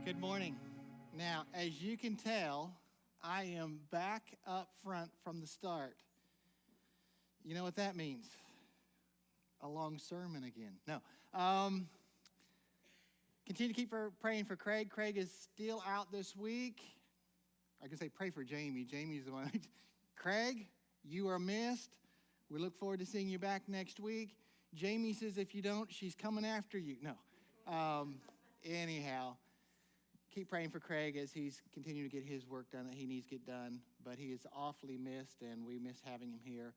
Good morning. Now, as you can tell, I am back up front from the start. You know what that means? A long sermon again. No. Continue to keep praying for Craig. Craig is still out this week. I can say pray for Jamie. Jamie's the one. Craig, you are missed. We look forward to seeing you back next week. Jamie says if you don't, she's coming after you. No. Anyhow, keep praying for Craig as he's continuing to get his work done that he needs to get done. But he is awfully missed, and we miss having him here.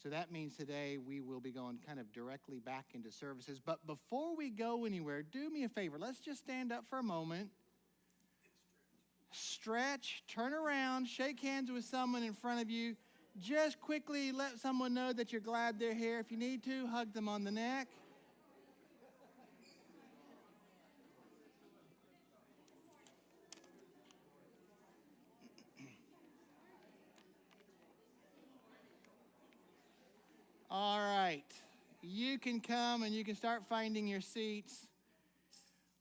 So that means today we will be going kind of directly back into services. But before we go anywhere, do me a favor. Let's just stand up for a moment. Stretch, turn around, shake hands with someone in front of you. Just quickly let someone know that you're glad they're here. If you need to, hug them on the neck. All right, you can come and you can start finding your seats.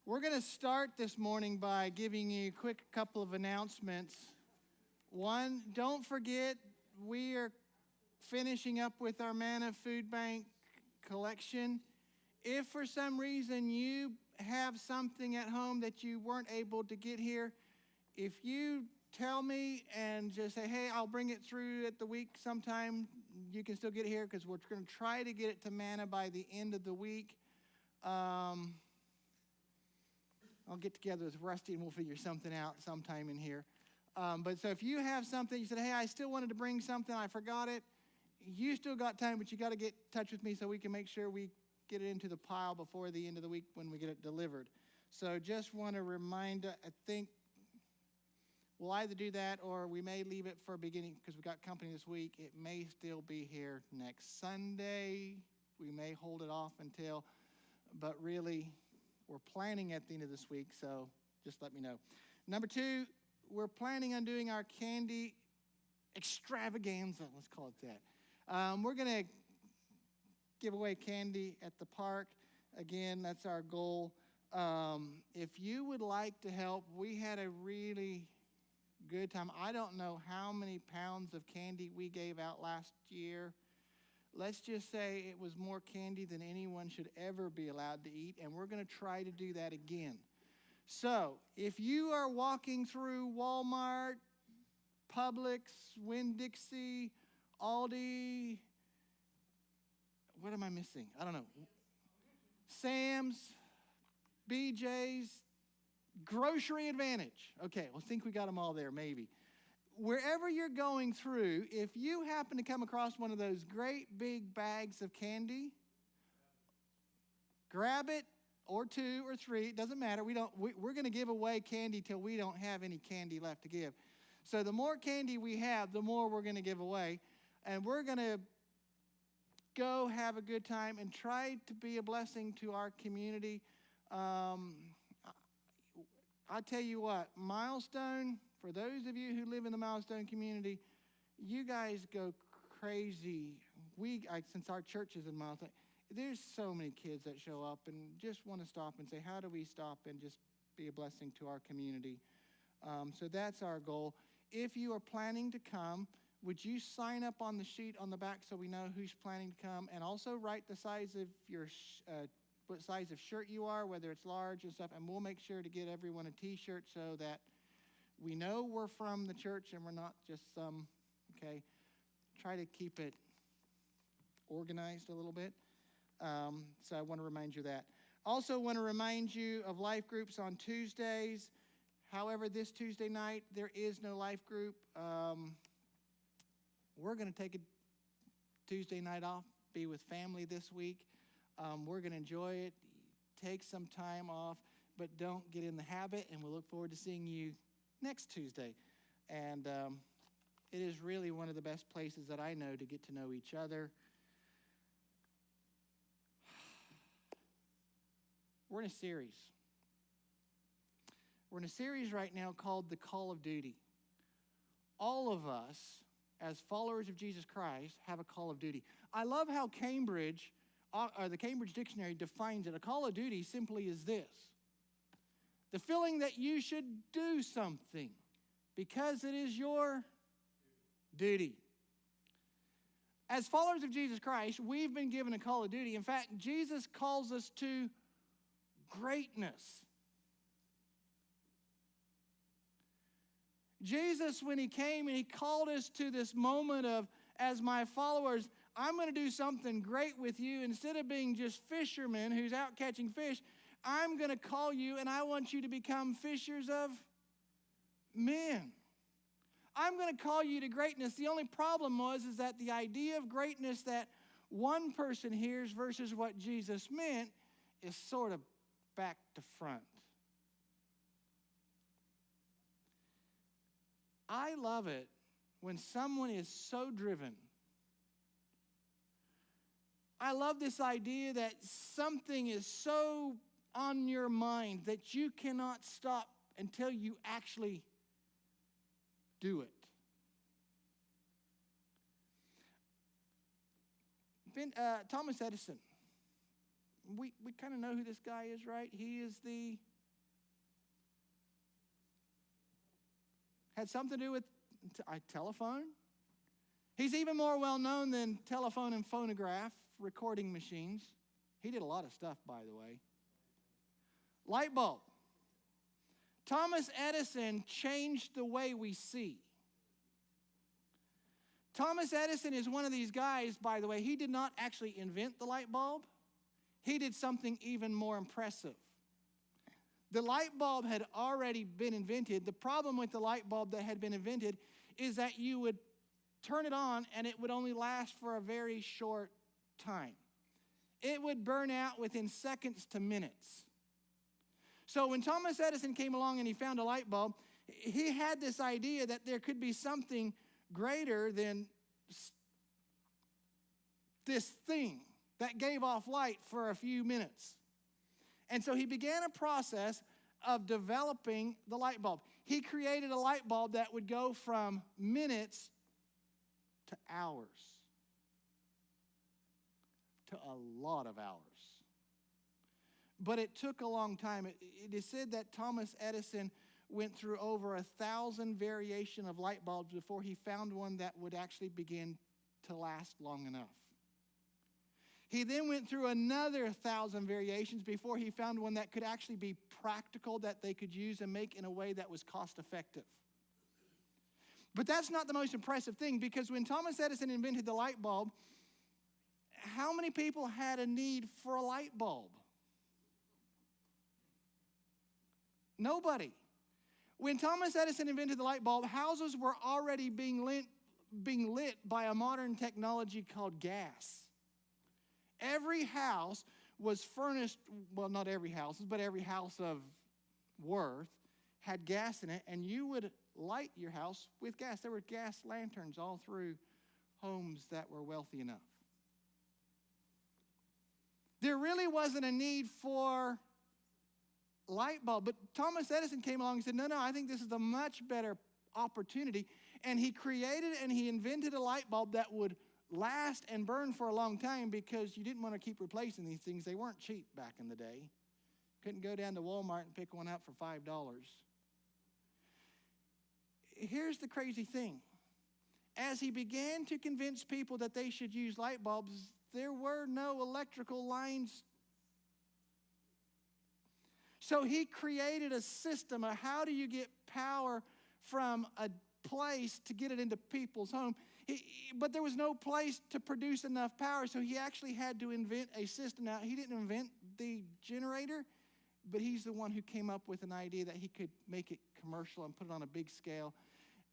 We're going to start this morning by giving you a quick couple of announcements. One, don't forget, we are finishing up with our Manna Food Bank collection. If for some reason you have something at home that you weren't able to get here, if you tell me and just say, hey, I'll bring it through at the week sometime, you can still get it here because we're going to try to get it to Manna by the end of the week. I'll get together with Rusty and we'll figure something out sometime in here. But so if you have something, you said, hey, I still wanted to bring something, I forgot it, you still got time, but you got to get in touch with me so we can make sure we get it into the pile before the end of the week when we get it delivered. So just want to remind, I think, we'll either do that or we may leave it for beginning because we got company this week. It may still be here next Sunday. We may hold it off until, but really, we're planning at the end of this week, so just let me know. Number two, we're planning on doing our candy extravaganza, let's call it that. We're going to give away candy at the park. Again, that's our goal. If you would like to help, we had a really good time. I don't know how many pounds of candy we gave out last year. Let's just say it was more candy than anyone should ever be allowed to eat, and we're going to try to do that again. So if you are walking through Walmart, Publix, Winn-Dixie, Aldi, what am I missing? I don't know. Sam's, BJ's, Grocery Advantage. Okay, well, I think we got them all there, maybe. Wherever you're going through, if you happen to come across one of those great big bags of candy, grab it, or two or three, it doesn't matter. We're going to give away candy till we don't have any candy left to give. So the more candy we have, the more we're going to give away. And we're going to go have a good time and try to be a blessing to our community. I tell you what, Milestone, for those of you who live in the Milestone community, you guys go crazy. Since our church is in Milestone, there's so many kids that show up and just want to stop and say, how do we stop and just be a blessing to our community? So that's our goal. If you are planning to come, would you sign up on the sheet on the back so we know who's planning to come, and also write the size of your what size of shirt you are, whether it's large and stuff, and we'll make sure to get everyone a T-shirt so that we know we're from the church and we're not just some, okay? Try to keep it organized a little bit. So I want to remind you of that. Also want to remind you of life groups on Tuesdays. However, this Tuesday night, there is no life group. We're going to take a Tuesday night off, be with family this week. We're going to enjoy it, take some time off, but don't get in the habit, and we'll look forward to seeing you next Tuesday. And it is really one of the best places that I know to get to know each other. We're in a series. We're in a series right now called The Call of Duty. All of us, as followers of Jesus Christ, have a call of duty. I love how the Cambridge Dictionary defines it. A call of duty simply is this: The feeling that you should do something because it is your duty. As followers of Jesus Christ, we've been given a call of duty. In fact, Jesus calls us to greatness. Jesus, when he came and he called us to this moment of, as my followers, I'm going to do something great with you. Instead of being just fishermen who's out catching fish, I'm going to call you and I want you to become fishers of men. I'm going to call you to greatness. The only problem is that the idea of greatness that one person hears versus what Jesus meant is sort of back to front. I love it when someone is so driven. I love this idea that something is so on your mind that you cannot stop until you actually do it. Thomas Edison. We kind of know who this guy is, right? He is had something to do with telephone. He's even more well known than telephone and phonograph recording machines. He did a lot of stuff, by the way. Light bulb. Thomas Edison changed the way we see. Thomas Edison is one of these guys, by the way. He did not actually invent the light bulb. He did something even more impressive. The light bulb had already been invented. The problem with the light bulb that had been invented is that you would turn it on and it would only last for a very short time. It would burn out within seconds to minutes. So when Thomas Edison came along and he found a light bulb, he had this idea that there could be something greater than this thing that gave off light for a few minutes. And so he began a process of developing the light bulb. He created a light bulb that would go from minutes to hours, to a lot of hours. But it took a long time. It is said that Thomas Edison went through over 1,000 variations of light bulbs before he found one that would actually begin to last long enough. He then went through another 1,000 variations before he found one that could actually be practical, that they could use and make in a way that was cost effective. But that's not the most impressive thing, because when Thomas Edison invented the light bulb, how many people had a need for a light bulb? Nobody. When Thomas Edison invented the light bulb, houses were already being lit by a modern technology called gas. Every house was furnished, well, not every house, but every house of worth had gas in it, and you would light your house with gas. There were gas lanterns all through homes that were wealthy enough. There really wasn't a need for light bulb, but Thomas Edison came along and said, no, I think this is a much better opportunity, and he created and he invented a light bulb that would last and burn for a long time, because you didn't want to keep replacing these things. They weren't cheap back in the day. Couldn't go down to Walmart and pick one up for $5. Here's the crazy thing. As he began to convince people that they should use light bulbs, there were no electrical lines. So he created a system of how do you get power from a place to get it into people's home. But there was no place to produce enough power, so he actually had to invent a system. Now, he didn't invent the generator, but he's the one who came up with an idea that he could make it commercial and put it on a big scale,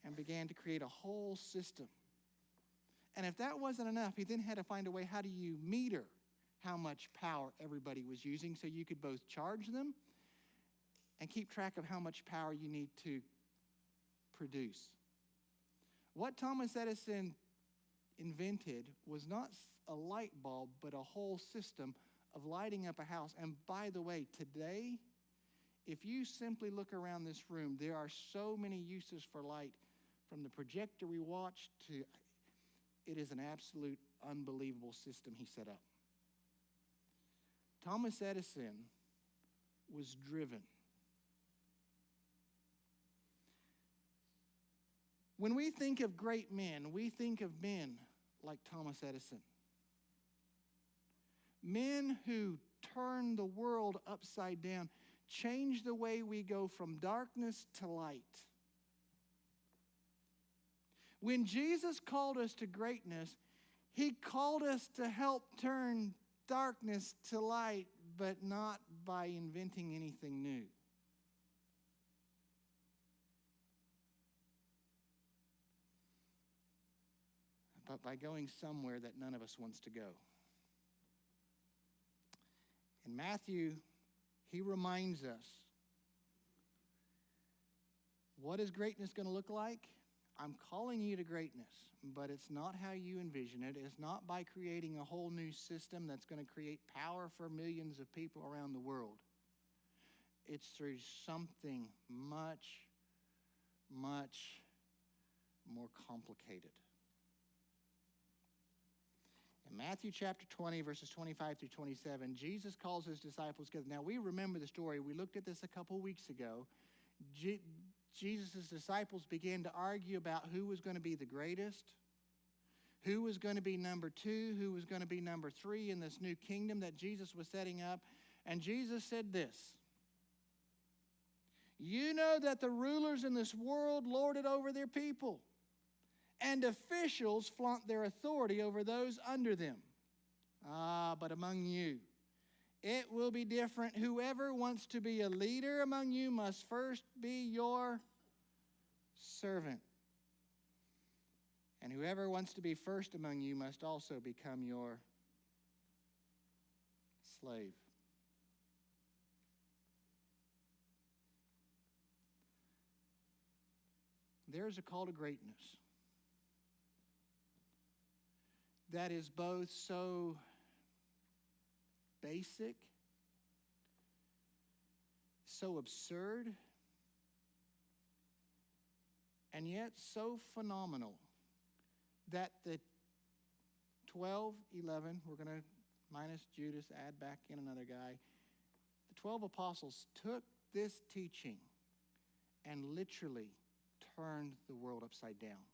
and began to create a whole system. And if that wasn't enough, he then had to find a way, how do you meter how much power everybody was using, so you could both charge them and keep track of how much power you need to produce. What Thomas Edison invented was not a light bulb, but a whole system of lighting up a house. And by the way, today, if you simply look around this room, there are so many uses for light, from the projector we watch to, it is an absolute unbelievable system he set up. Thomas Edison was driven. When we think of great men, we think of men like Thomas Edison. Men who turned the world upside down, changed the way we go from darkness to light. When Jesus called us to greatness, he called us to help turn darkness to light, but not by inventing anything new. But by going somewhere that none of us wants to go. In Matthew, he reminds us, what is greatness going to look like? I'm calling you to greatness, but it's not how you envision it. It's not by creating a whole new system that's going to create power for millions of people around the world. It's through something much, much more complicated. In Matthew chapter 20, verses 25 through 27, Jesus calls his disciples together. Now, we remember the story. We looked at this a couple weeks ago. Jesus' disciples began to argue about who was going to be the greatest, who was going to be number 2, who was going to be number 3 in this new kingdom that Jesus was setting up. And Jesus said this, "You know that the rulers in this world lord it over their people, and officials flaunt their authority over those under them. But among you, it will be different. Whoever wants to be a leader among you must first be your servant. And whoever wants to be first among you must also become your slave." There is a call to greatness that is both so basic, so absurd, and yet so phenomenal that the 12, 11, we're going to minus Judas, add back in another guy, the 12 apostles took this teaching and literally turned the world upside down.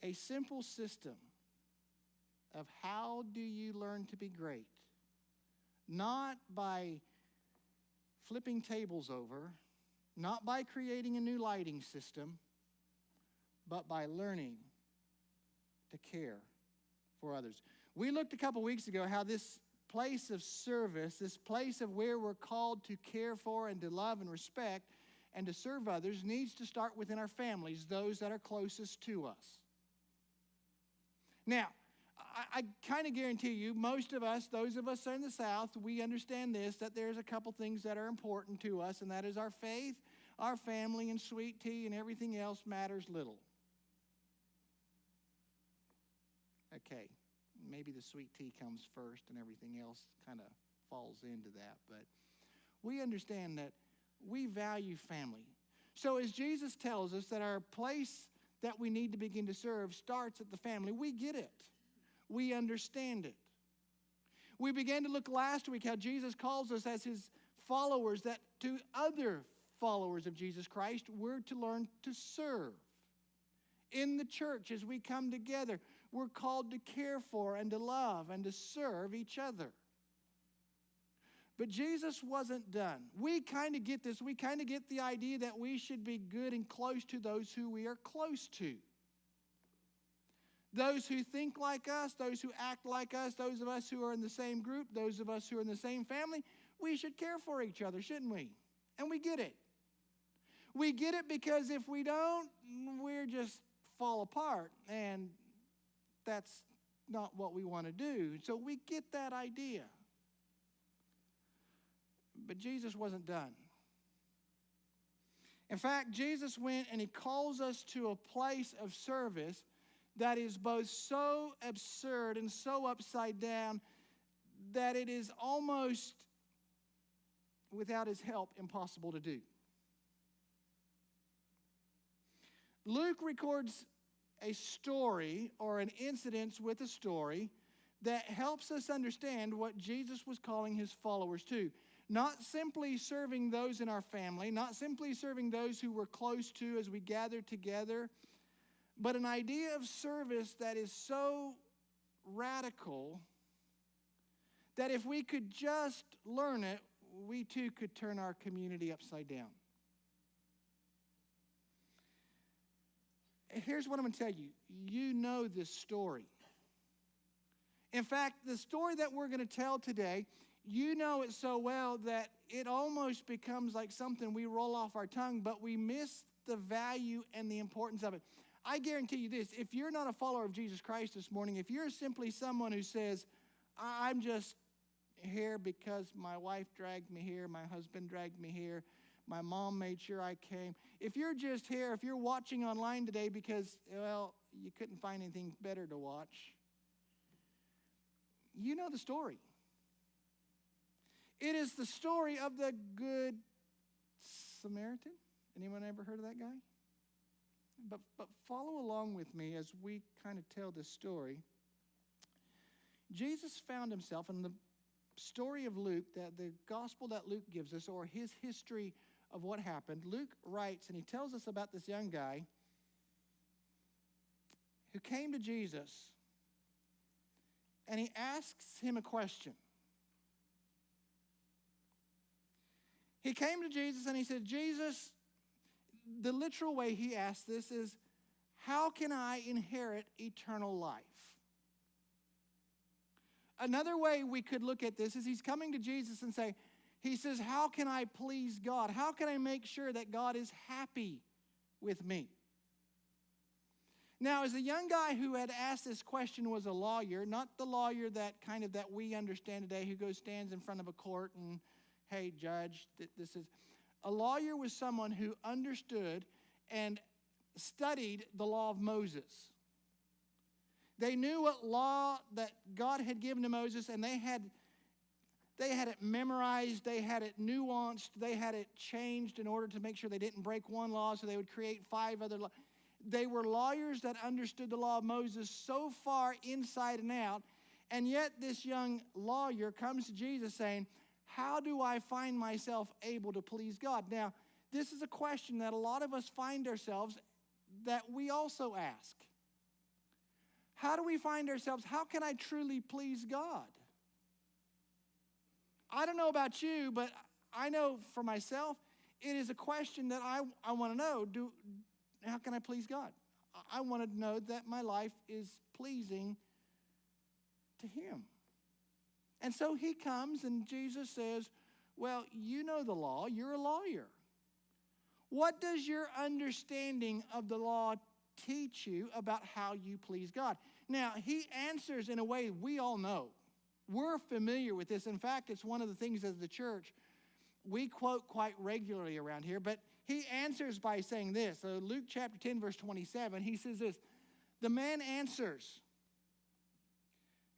A simple system of how do you learn to be great, not by flipping tables over, not by creating a new lighting system, but by learning to care for others. We looked a couple weeks ago how this place of service, this place of where we're called to care for and to love and respect and to serve others, needs to start within our families, those that are closest to us. Now, I kind of guarantee you, most of us, those of us in the South, we understand this, that there's a couple things that are important to us, and that is our faith, our family, and sweet tea, and everything else matters little. Okay, maybe the sweet tea comes first and everything else kind of falls into that, but we understand that we value family. So as Jesus tells us that our place that we need to begin to serve starts at the family, we get it. We understand it. We began to look last week how Jesus calls us as his followers, that to other followers of Jesus Christ, we're to learn to serve. In the church, as we come together, we're called to care for and to love and to serve each other. But Jesus wasn't done. We kind of get this. We kind of get the idea that we should be good and close to those who we are close to. Those who think like us, those who act like us, those of us who are in the same group, those of us who are in the same family, we should care for each other, shouldn't we? And we get it. We get it because if we don't, we're just fall apart, and that's not what we want to do. So we get that idea. But Jesus wasn't done. In fact, Jesus went and he calls us to a place of service that is both so absurd and so upside down that it is almost, without his help, impossible to do. Luke records a story or an incident with a story that helps us understand what Jesus was calling his followers to. Not simply serving those in our family, not simply serving those who we're close to as we gather together, but an idea of service that is so radical that if we could just learn it, we too could turn our community upside down. Here's what I'm going to tell you. You know this story. In fact, the story that we're going to tell today, you know it so well that it almost becomes like something we roll off our tongue, but we miss the value and the importance of it. I guarantee you this, if you're not a follower of Jesus Christ this morning, if you're simply someone who says, I'm just here because my wife dragged me here, my husband dragged me here, my mom made sure I came. If you're just here, if you're watching online today because, well, you couldn't find anything better to watch, you know the story. It is the story of the Good Samaritan. Anyone ever heard of that guy? But follow along with me as we kind of tell this story. Jesus found himself in the story of Luke, that the gospel that Luke gives us, or his history of what happened. Luke writes, and he tells us about this young guy who came to Jesus, and he asks him a question. He came to Jesus and he said, Jesus, the literal way he asked this is, how can I inherit eternal life? Another way we could look at this is he's coming to Jesus and he says, how can I please God? How can I make sure that God is happy with me? Now, as a young guy who had asked this question was a lawyer, not the lawyer that we understand today, who stands in front of a court and, hey, judge, this is... A lawyer was someone who understood and studied the law of Moses. They knew what law that God had given to Moses, and they had it memorized, they had it nuanced, they had it changed in order to make sure they didn't break one law, so they would create 5 other laws. They were lawyers that understood the law of Moses so far inside and out, and yet this young lawyer comes to Jesus saying, how do I find myself able to please God? Now, this is a question that a lot of us find ourselves that we also ask. How do we find ourselves? How can I truly please God? I don't know about you, but I know for myself, it is a question that I want to know. How can I please God? I want to know that my life is pleasing to Him. And so he comes and Jesus says, well, you know the law. You're a lawyer. What does your understanding of the law teach you about how you please God? Now, he answers in a way we all know. We're familiar with this. In fact, it's one of the things as the church we quote quite regularly around here. But he answers by saying this. So Luke chapter 10, verse 27, he says this, the man answers,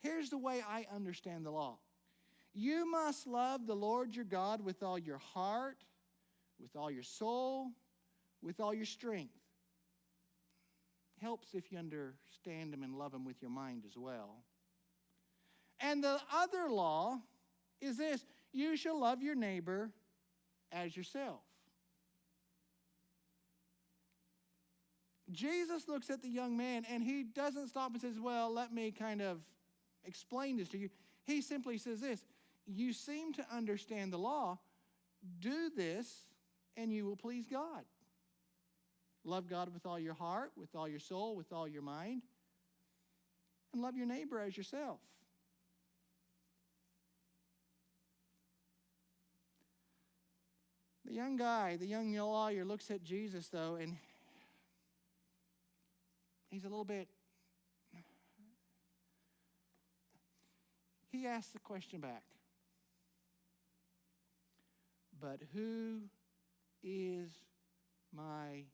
here's the way I understand the law. You must love the Lord your God with all your heart, with all your soul, with all your strength. Helps if you understand Him and love Him with your mind as well. And the other law is this, you shall love your neighbor as yourself. Jesus looks at the young man and he doesn't stop and says, well, let me kind of explain this to you. He simply says this, you seem to understand the law. Do this and you will please God. Love God with all your heart, with all your soul, with all your mind. And love your neighbor as yourself. The young guy, the young lawyer looks at Jesus though, and he's a little bit, he asks the question back. But who is my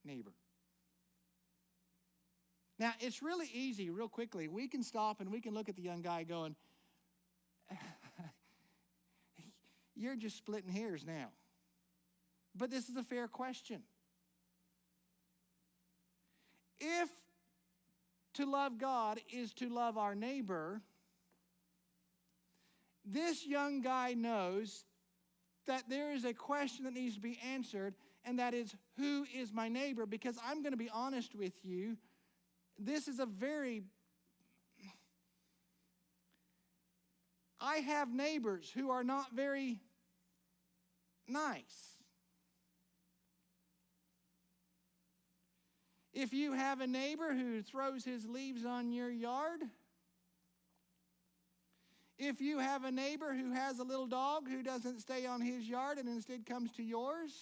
neighbor? Now, it's really easy, real quickly. We can stop and we can look at the young guy going, you're just splitting hairs now. But this is a fair question. If to love God is to love our neighbor, this young guy knows that there is a question that needs to be answered, and that is, who is my neighbor? Because I'm going to be honest with you, this is I have neighbors who are not very nice. If you have a neighbor who throws his leaves on your yard, if you have a neighbor who has a little dog who doesn't stay on his yard and instead comes to yours,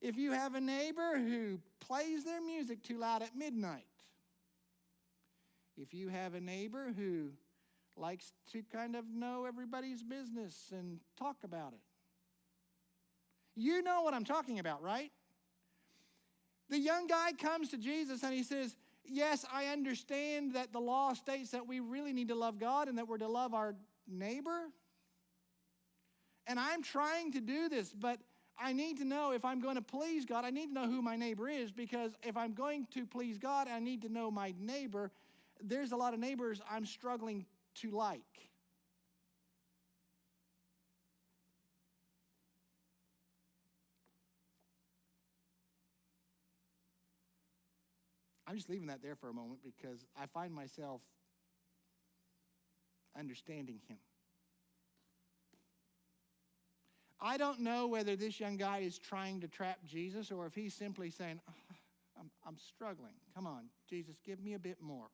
if you have a neighbor who plays their music too loud at midnight, if you have a neighbor who likes to kind of know everybody's business and talk about it, you know what I'm talking about, right? The young guy comes to Jesus and he says, yes, I understand that the law states that we really need to love God and that we're to love our neighbor. And I'm trying to do this, but I need to know if I'm going to please God, I need to know who my neighbor is, because if I'm going to please God, I need to know my neighbor. There's a lot of neighbors I'm struggling to like. I'm just leaving that there for a moment because I find myself understanding him. I don't know whether this young guy is trying to trap Jesus or if he's simply saying, I'm struggling. Come on, Jesus, give me a bit more.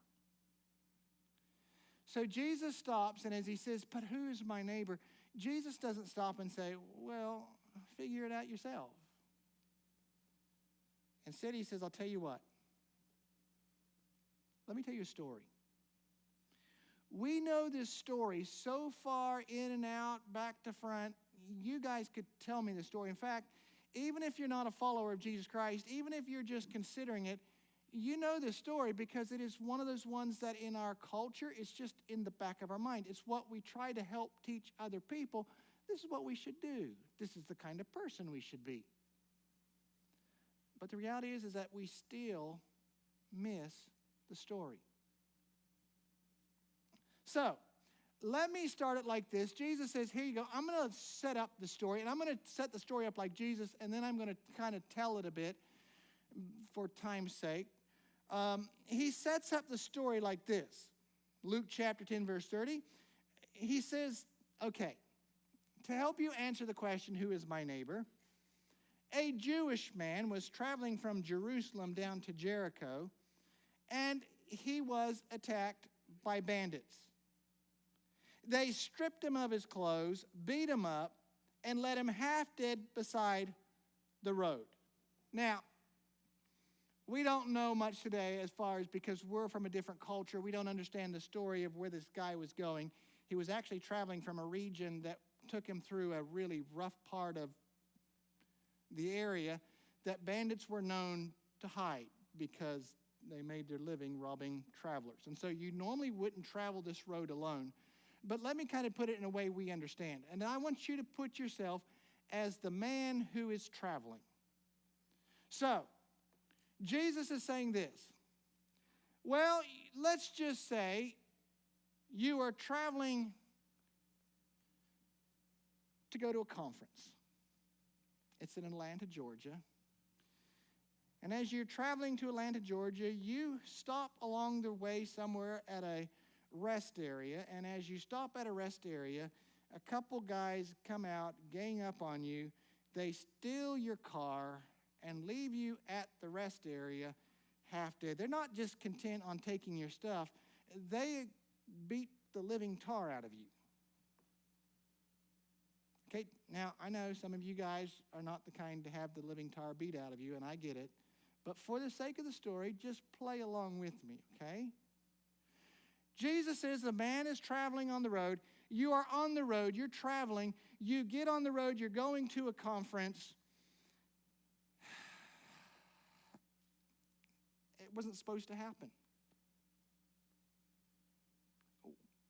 So Jesus stops, and as he says, but who is my neighbor? Jesus doesn't stop and say, well, figure it out yourself. Instead, he says, I'll tell you what. Let me tell you a story. We know this story so far in and out, back to front. You guys could tell me the story. In fact, even if you're not a follower of Jesus Christ, even if you're just considering it, you know this story because it is one of those ones that in our culture, it's just in the back of our mind. It's what we try to help teach other people. This is what we should do. This is the kind of person we should be. But the reality is that we still miss the story. So, let me start it like this. Jesus says, here you go. I'm going to set up the story, and I'm going to set the story up like Jesus, and then I'm going to kind of tell it a bit for time's sake. He sets up the story like this. Luke chapter 10, verse 30. He says, okay, to help you answer the question, who is my neighbor? A Jewish man was traveling from Jerusalem down to Jericho, and he was attacked by bandits. They stripped him of his clothes, beat him up, and let him half dead beside the road. Now, we don't know much today as far as, because we're from a different culture, we don't understand the story of where this guy was going. He was actually traveling from a region that took him through a really rough part of the area that bandits were known to hide because they made their living robbing travelers. And so you normally wouldn't travel this road alone. But let me kind of put it in a way we understand. And I want you to put yourself as the man who is traveling. So, Jesus is saying this. Well, let's just say you are traveling to go to a conference. It's in Atlanta, Georgia. And as you're traveling to Atlanta, Georgia, you stop along the way somewhere at a rest area. And as you stop at a rest area, a couple guys come out, gang up on you. They steal your car and leave you at the rest area half dead. They're not just content on taking your stuff. They beat the living tar out of you. Okay, now I know some of you guys are not the kind to have the living tar beat out of you, and I get it. But for the sake of the story, just play along with me, okay? Jesus says the man is traveling on the road. You are on the road. You're traveling. You get on the road. You're going to a conference. It wasn't supposed to happen.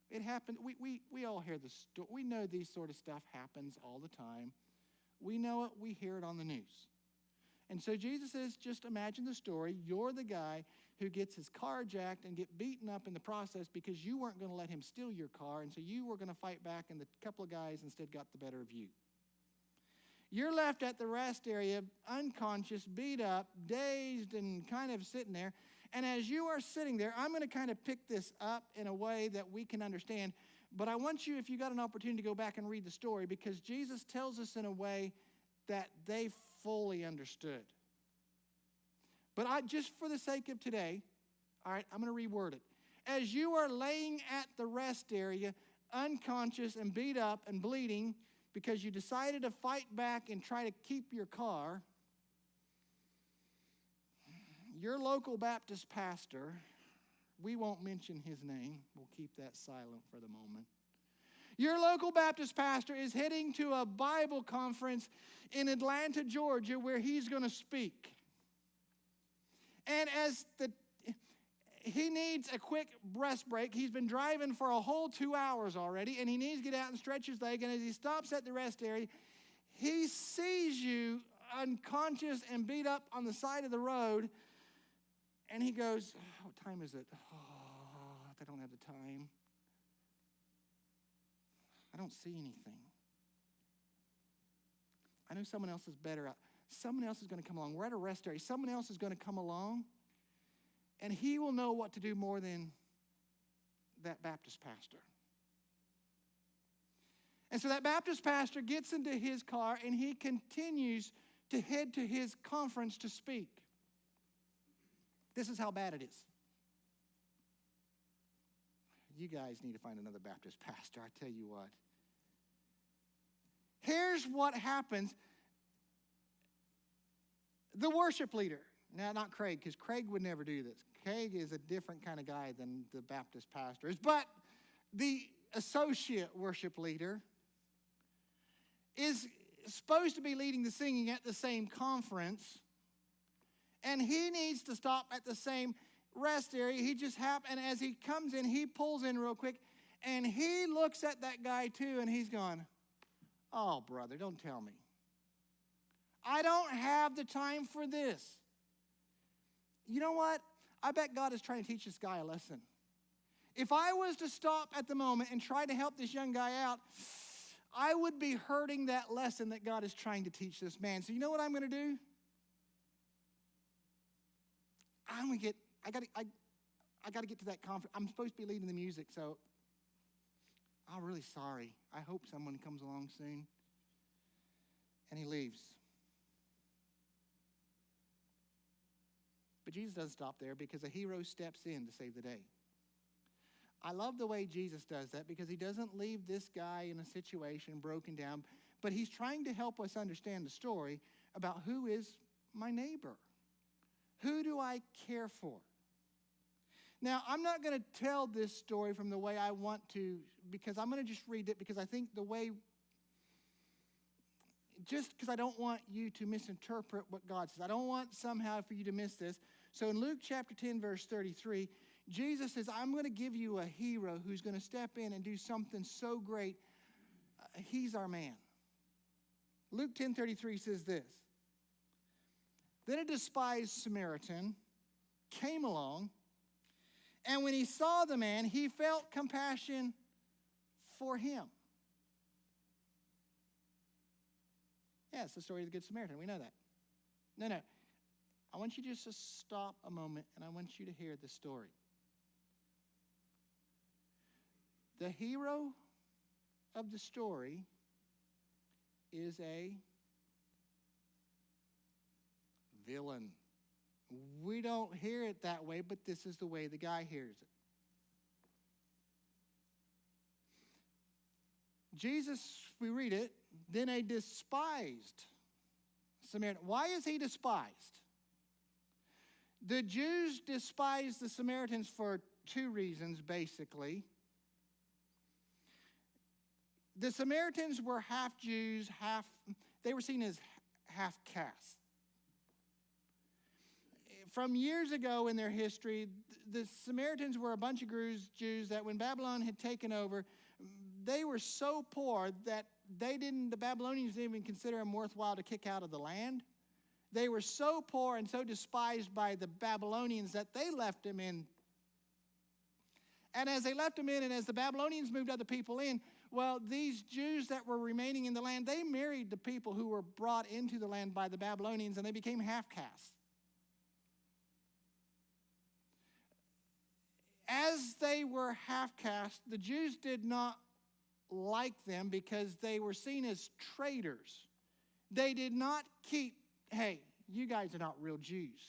It happened. We all hear the story. We know these sort of stuff happens all the time. We know it. We hear it on the news. And so Jesus says, just imagine the story. You're the guy who gets his car jacked and get beaten up in the process because you weren't going to let him steal your car, and so you were going to fight back, and the couple of guys instead got the better of you. You're left at the rest area, unconscious, beat up, dazed, and kind of sitting there. And as you are sitting there, I'm going to kind of pick this up in a way that we can understand. But I want you, if you got an opportunity, to go back and read the story, because Jesus tells us in a way that they fully understood. But just for the sake of today, all right, I'm going to reword it. As you are laying at the rest area, unconscious and beat up and bleeding because you decided to fight back and try to keep your car, your local Baptist pastor, we won't mention his name, we'll keep that silent for the moment. Your local Baptist pastor is heading to a Bible conference in Atlanta, Georgia, where he's going to speak. And as he needs a quick breath break, he's been driving for a whole 2 hours already, and he needs to get out and stretch his leg. And as he stops at the rest area, he sees you unconscious and beat up on the side of the road. And he goes, what time is it? Oh, I don't have the time. I don't see anything. I know someone else is better. Someone else is going to come along. We're at a rest area. Someone else is going to come along, and he will know what to do more than that Baptist pastor. And so that Baptist pastor gets into his car, and he continues to head to his conference to speak. This is how bad it is. You guys need to find another Baptist pastor, I tell you what. Here's what happens. The worship leader, now not Craig, because Craig would never do this. Craig is a different kind of guy than the Baptist pastor is, but the associate worship leader is supposed to be leading the singing at the same conference, and he needs to stop at the same rest area. He just happened, and as he comes in, he pulls in real quick, and he looks at that guy too, and he's going, oh, brother, don't tell me. I don't have the time for this. You know what? I bet God is trying to teach this guy a lesson. If I was to stop at the moment and try to help this young guy out, I would be hurting that lesson that God is trying to teach this man. So you know what I'm going to do? I got to get to that conference. I'm supposed to be leading the music, so I'm really sorry. I hope someone comes along soon. And he leaves. But Jesus doesn't stop there, because a hero steps in to save the day. I love the way Jesus does that, because he doesn't leave this guy in a situation broken down, but he's trying to help us understand the story about who is my neighbor. Who do I care for? Now, I'm not going to tell this story from the way I want to, because I'm going to just read it, because I think the way, just because I don't want you to misinterpret what God says. I don't want somehow for you to miss this. So in Luke chapter 10, verse 33, Jesus says, I'm going to give you a hero who's going to step in and do something so great. He's our man. Luke 10:33 says this. Then a despised Samaritan came along, and when he saw the man, he felt compassion for him. Yeah, it's the story of the Good Samaritan. We know that. No. I want you just to stop a moment, and I want you to hear the story. The hero of the story is a villain. We don't hear it that way, but this is the way the guy hears it. Jesus, we read it, then a despised Samaritan. Why is he despised? The Jews despised the Samaritans for two reasons, basically. The Samaritans were half Jews, they were seen as half caste. From years ago in their history, the Samaritans were a bunch of Jews that when Babylon had taken over, they were so poor that the Babylonians didn't even consider them worthwhile to kick out of the land. They were so poor and so despised by the Babylonians that they left him in. And as they left him in, and as the Babylonians moved other people in, well, these Jews that were remaining in the land, they married the people who were brought into the land by the Babylonians, and they became half-castes. As they were half-caste, the Jews did not like them because they were seen as traitors. They did not keep, hey, you guys are not real Jews.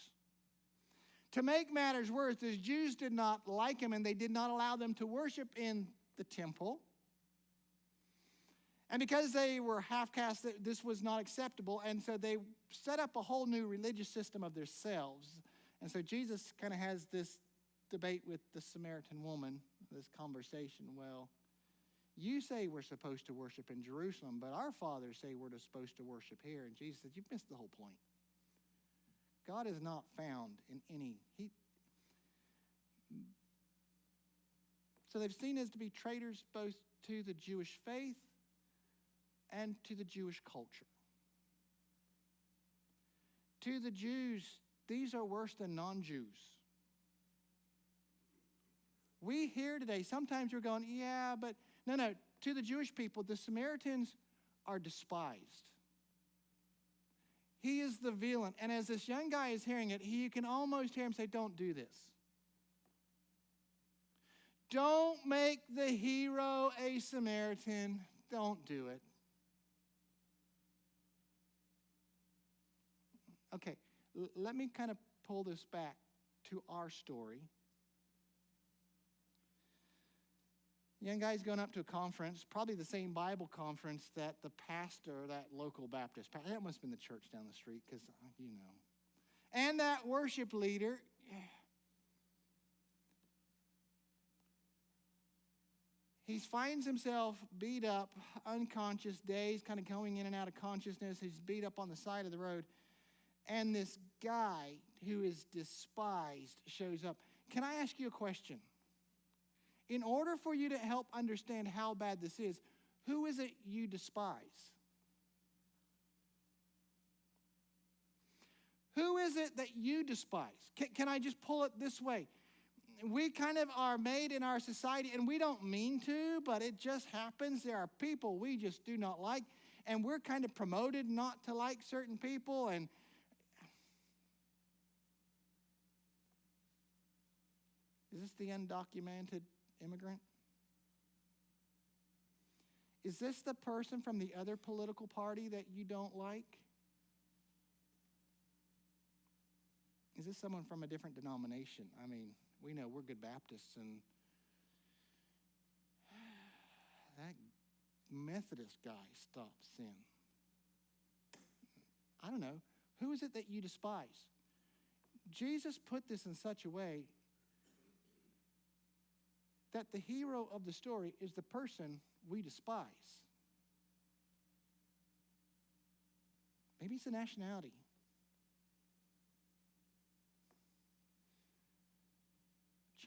To make matters worse, the Jews did not like him, and they did not allow them to worship in the temple. And because they were half-caste, this was not acceptable, and so they set up a whole new religious system of themselves. And so Jesus kind of has this debate with the Samaritan woman, this conversation. Well, you say we're supposed to worship in Jerusalem, but our fathers say we're supposed to worship here. And Jesus said, you've missed the whole point. God is not found in any. So they've seen as to be traitors both to the Jewish faith and to the Jewish culture. To the Jews, these are worse than non-Jews. We hear today, sometimes we're going, yeah, but no, to the Jewish people, the Samaritans are despised. He is the villain. And as this young guy is hearing it, you can almost hear him say, don't do this. Don't make the hero a Samaritan. Don't do it. Okay, let me kind of pull this back to our story. Young guy's going up to a conference, probably the same Bible conference that the pastor, that local Baptist, that must have been the church down the street, because, you know. And that worship leader, he finds himself beat up, unconscious days, kind of going in and out of consciousness. He's beat up on the side of the road. And this guy who is despised shows up. Can I ask you a question? In order for you to help understand how bad this is, who is it you despise? Who is it that you despise? Can I just pull it this way? We kind of are made in our society, and we don't mean to, but it just happens. There are people we just do not like, and we're kind of promoted not to like certain people. And is this the undocumented immigrant? Is this the person from the other political party that you don't like? Is this someone from a different denomination? I mean, we know we're good Baptists, and that Methodist guy stopped sin. I don't know. Who is it that you despise? Jesus put this in such a way that the hero of the story is the person we despise. Maybe it's a nationality.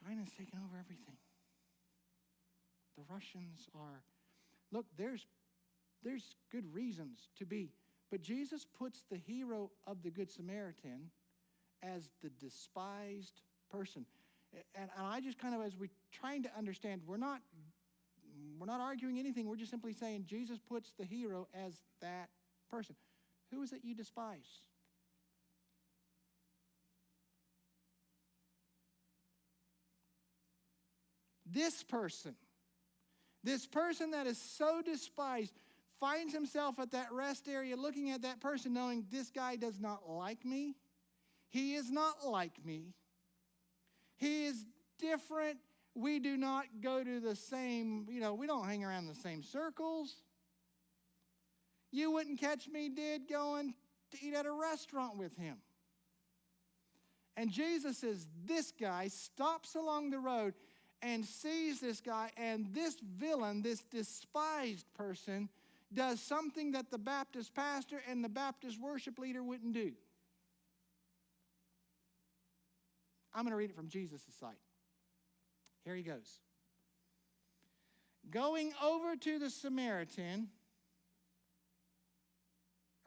China's taken over everything. The Russians are, look, there's good reasons to be, but Jesus puts the hero of the Good Samaritan as the despised person. And I just kind of, as we're trying to understand, we're not arguing anything. We're just simply saying Jesus puts the hero as that person. Who is it you despise? This person that is so despised, finds himself at that rest area looking at that person knowing this guy does not like me. He is not like me. He is different. We do not go to the same, we don't hang around the same circles. You wouldn't catch me, going to eat at a restaurant with him. And Jesus says, this guy stops along the road and sees this guy, and this villain, this despised person, does something that the Baptist pastor and the Baptist worship leader wouldn't do. I'm going to read it from Jesus' side. Here he goes. Going over to the Samaritan,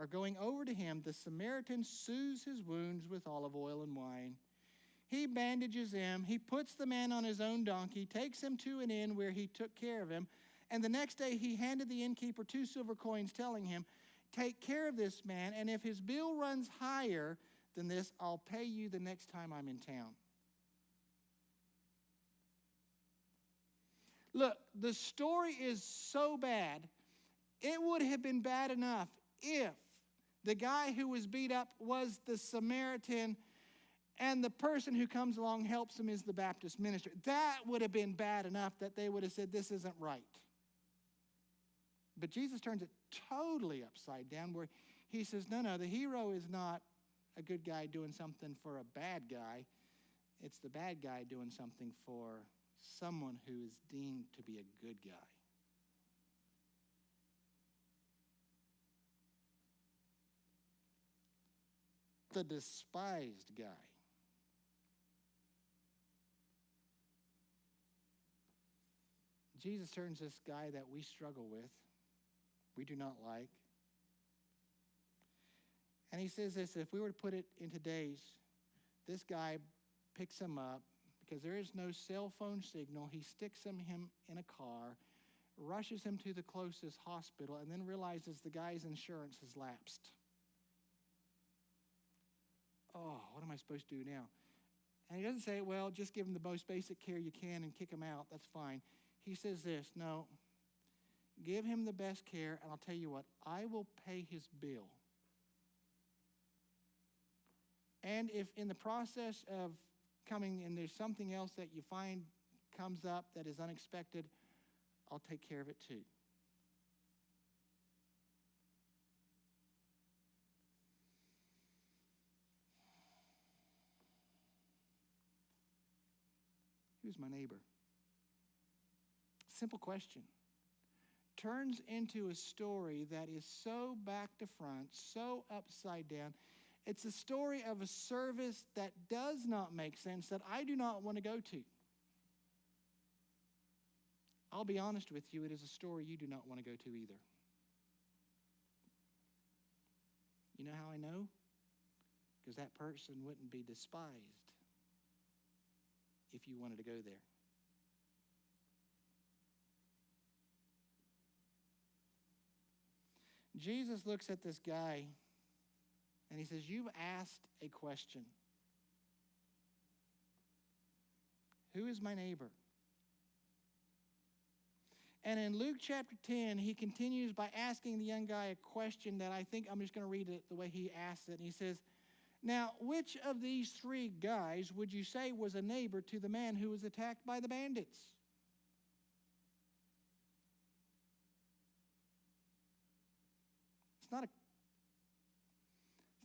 going over to him, the Samaritan soothes his wounds with olive oil and wine. He bandages him. He puts the man on his own donkey, takes him to an inn where he took care of him. And the next day he handed the innkeeper 2 silver coins, telling him, "Take care of this man, and if his bill runs higher than this, I'll pay you the next time I'm in town." Look, the story is so bad, it would have been bad enough if the guy who was beat up was the Samaritan and the person who comes along helps him is the Baptist minister. That would have been bad enough that they would have said, this isn't right. But Jesus turns it totally upside down where he says, no, the hero is not a good guy doing something for a bad guy. It's the bad guy doing something for someone who is deemed to be a good guy. The despised guy. Jesus turns this guy that we struggle with, we do not like, and he says this, if we were to put it in today's, this guy picks him up, because there is no cell phone signal, he sticks him in a car, rushes him to the closest hospital, and then realizes the guy's insurance has lapsed. Oh, what am I supposed to do now? And he doesn't say, well, just give him the most basic care you can and kick him out. That's fine. He says this, no, give him the best care, and I'll tell you what, I will pay his bill. And if in the process of coming and there's something else that you find comes up that is unexpected, I'll take care of it too. Who's my neighbor? Simple question. Turns into a story that is so back to front, so upside down. It's a story of a service that does not make sense, that I do not want to go to. I'll be honest with you, it is a story you do not want to go to either. You know how I know? Because that person wouldn't be despised if you wanted to go there. Jesus looks at this guy and he says, you've asked a question. Who is my neighbor? And in Luke chapter 10, he continues by asking the young guy a question that I think I'm just going to read it the way he asked it. And he says, now, which of these 3 guys would you say was a neighbor to the man who was attacked by the bandits? It's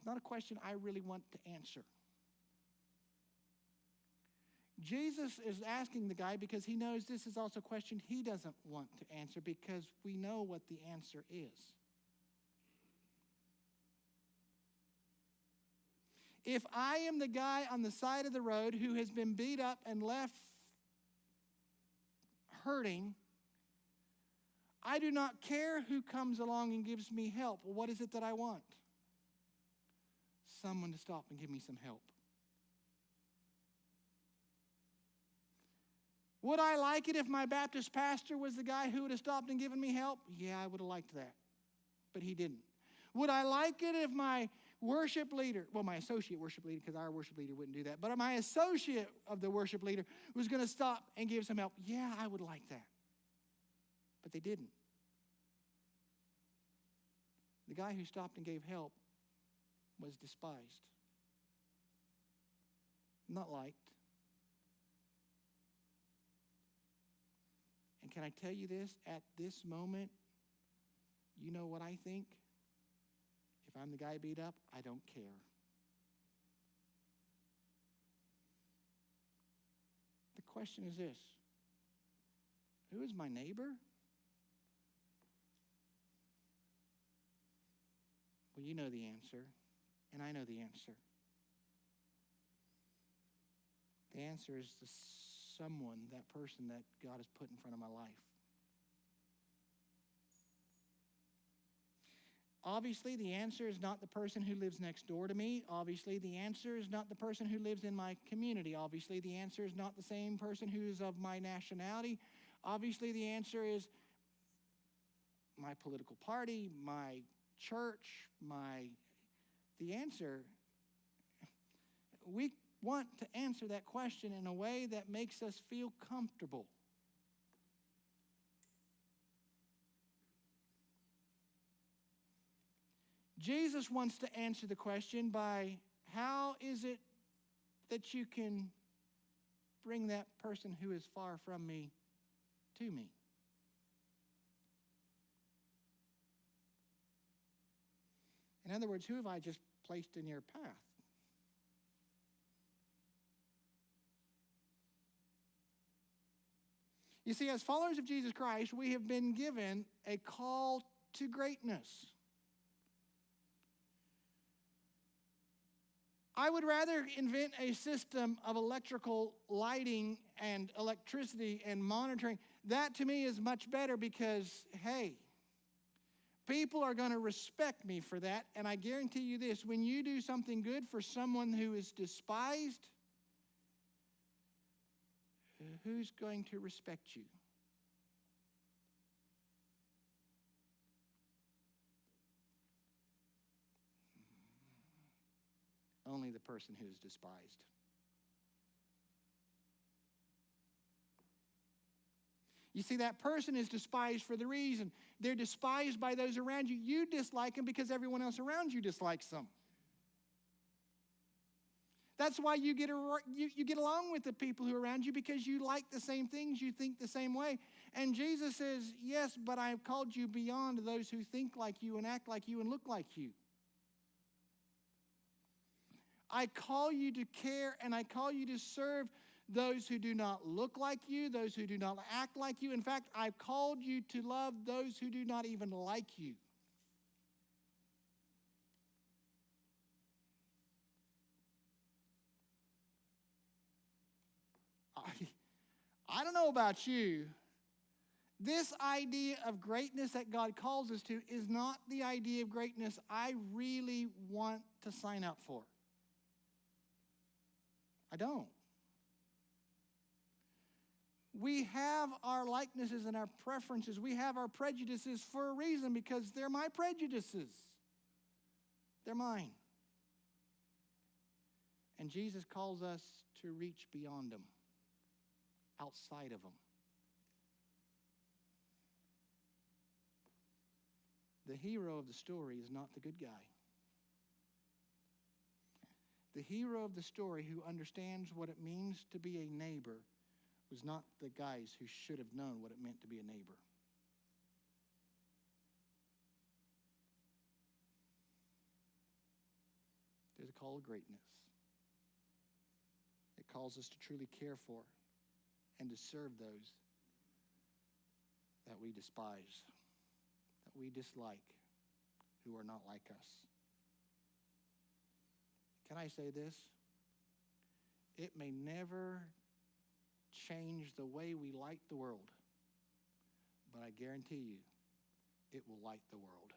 not a question I really want to answer. Jesus is asking the guy because he knows this is also a question he doesn't want to answer because we know what the answer is. If I am the guy on the side of the road who has been beat up and left hurting, I do not care who comes along and gives me help. What is it that I want? Someone to stop and give me some help. Would I like it if my Baptist pastor was the guy who would have stopped and given me help? Yeah, I would have liked that. But he didn't. Would I like it if my worship leader, well, my associate worship leader, because our worship leader wouldn't do that, but my associate of the worship leader was going to stop and give some help? Yeah, I would like that. But they didn't. The guy who stopped and gave help was despised, not liked. And can I tell you this? At this moment, you know what I think? If I'm the guy beat up, I don't care. The question is this: who is my neighbor? Well, you know the answer, and I know the answer. The answer is someone, that person that God has put in front of my life. Obviously, the answer is not the person who lives next door to me. Obviously, the answer is not the person who lives in my community. Obviously, the answer is not the same person who is of my nationality. Obviously, the answer is my political party, my church, the answer. We want to answer that question in a way that makes us feel comfortable. Jesus wants to answer the question by, how is it that you can bring that person who is far from me to me? In other words, who have I just placed in your path? You see, as followers of Jesus Christ, we have been given a call to greatness. I would rather invent a system of electrical lighting and electricity and monitoring. That to me is much better because, hey, people are going to respect me for that. And I guarantee you this, when you do something good for someone who is despised, who's going to respect you? Only the person who is despised. You see, that person is despised for the reason they're despised by those around you. You dislike them because everyone else around you dislikes them. That's why you get along with the people who are around you, because you like the same things, you think the same way. And Jesus says, yes, but I have called you beyond those who think like you and act like you and look like you. I call you to care, and I call you to serve those who do not look like you, those who do not act like you. In fact, I've called you to love those who do not even like you. I don't know about you. This idea of greatness that God calls us to is not the idea of greatness I really want to sign up for. I don't. We have our likenesses and our preferences. We have our prejudices for a reason, because they're my prejudices. They're mine. And Jesus calls us to reach beyond them, outside of them. The hero of the story is not the good guy. The hero of the story, who understands what it means to be a neighbor, was not the guys who should have known what it meant to be a neighbor. There's a call of greatness. It calls us to truly care for and to serve those that we despise, that we dislike, who are not like us. Can I say this? It may never change the way we light the world, but I guarantee you, it will light the world.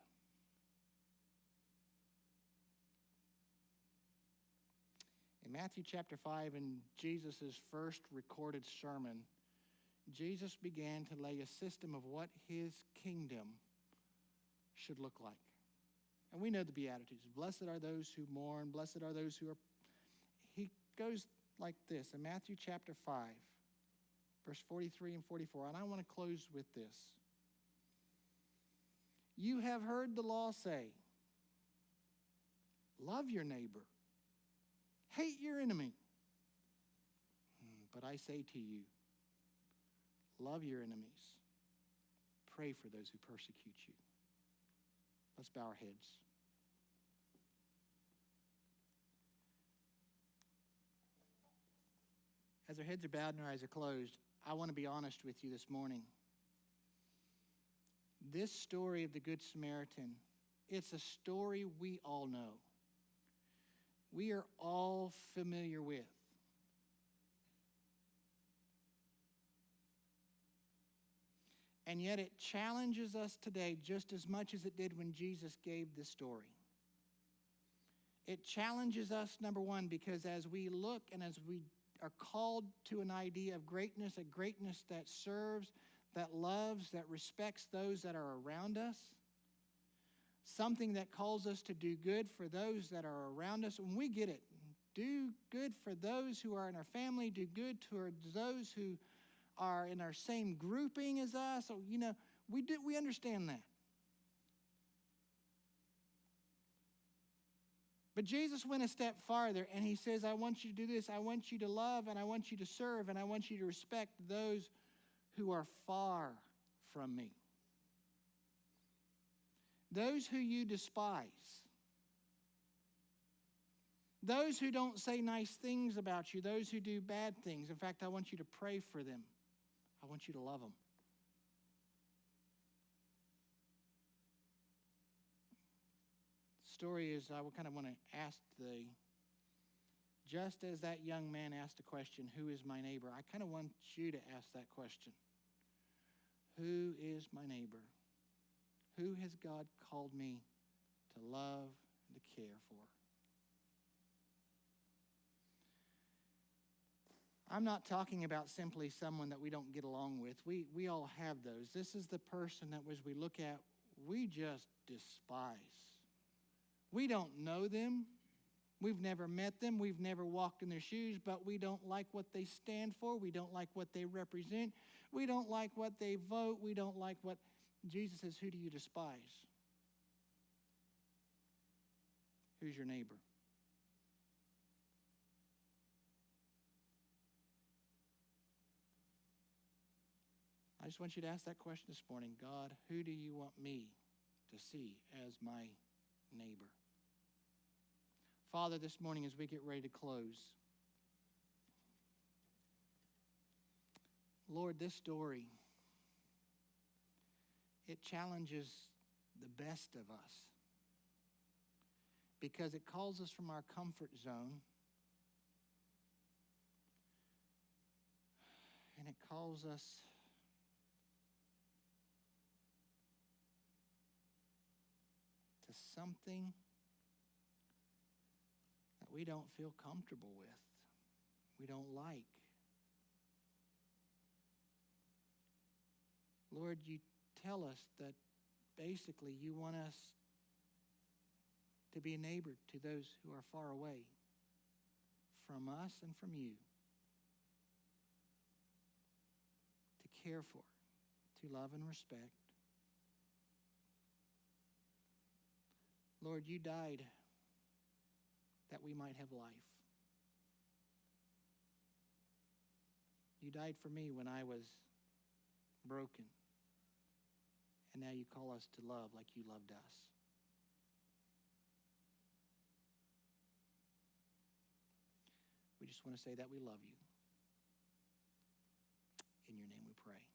In Matthew chapter 5, in Jesus' first recorded sermon, Jesus began to lay a system of what his kingdom should look like. And we know the Beatitudes. Blessed are those who mourn. Blessed are those who are... He goes like this in Matthew chapter 5, verse 43 and 44. And I want to close with this. You have heard the law say, love your neighbor, hate your enemy. But I say to you, love your enemies, pray for those who persecute you. Let's bow our heads. As our heads are bowed and our eyes are closed, I want to be honest with you this morning. This story of the Good Samaritan, it's a story we all know. We are all familiar with. And yet it challenges us today just as much as it did when Jesus gave the story. It challenges us, number one, because as we look and as we are called to an idea of greatness, a greatness that serves, that loves, that respects those that are around us, something that calls us to do good for those that are around us, when we get it, do good for those who are in our family, do good towards those who are in our same grouping as us. So, we understand that. But Jesus went a step farther, and he says, I want you to do this. I want you to love, and I want you to serve, and I want you to respect those who are far from me. Those who you despise. Those who don't say nice things about you. Those who do bad things. In fact, I want you to pray for them. I want you to love them. Story is, I kind of want to ask just as that young man asked the question, who is my neighbor? I kind of want you to ask that question. Who is my neighbor? Who has God called me to love and to care for? I'm not talking about simply someone that we don't get along with. We all have those. This is the person that as we look at, we just despise. We don't know them. We've never met them. We've never walked in their shoes, but we don't like what they stand for. We don't like what they represent. We don't like what they vote. We don't like what... Jesus says, who do you despise? Who's your neighbor? I just want you to ask that question this morning. God, who do you want me to see as my neighbor? Father, this morning as we get ready to close, Lord, this story, it challenges the best of us because it calls us from our comfort zone and it calls us to something that we don't feel comfortable with, we don't like. Lord, you tell us that basically you want us to be a neighbor to those who are far away from us and from you, to care for, to love and respect. Lord, you died that we might have life. You died for me when I was broken. And now you call us to love like you loved us. We just want to say that we love you. In your name we pray.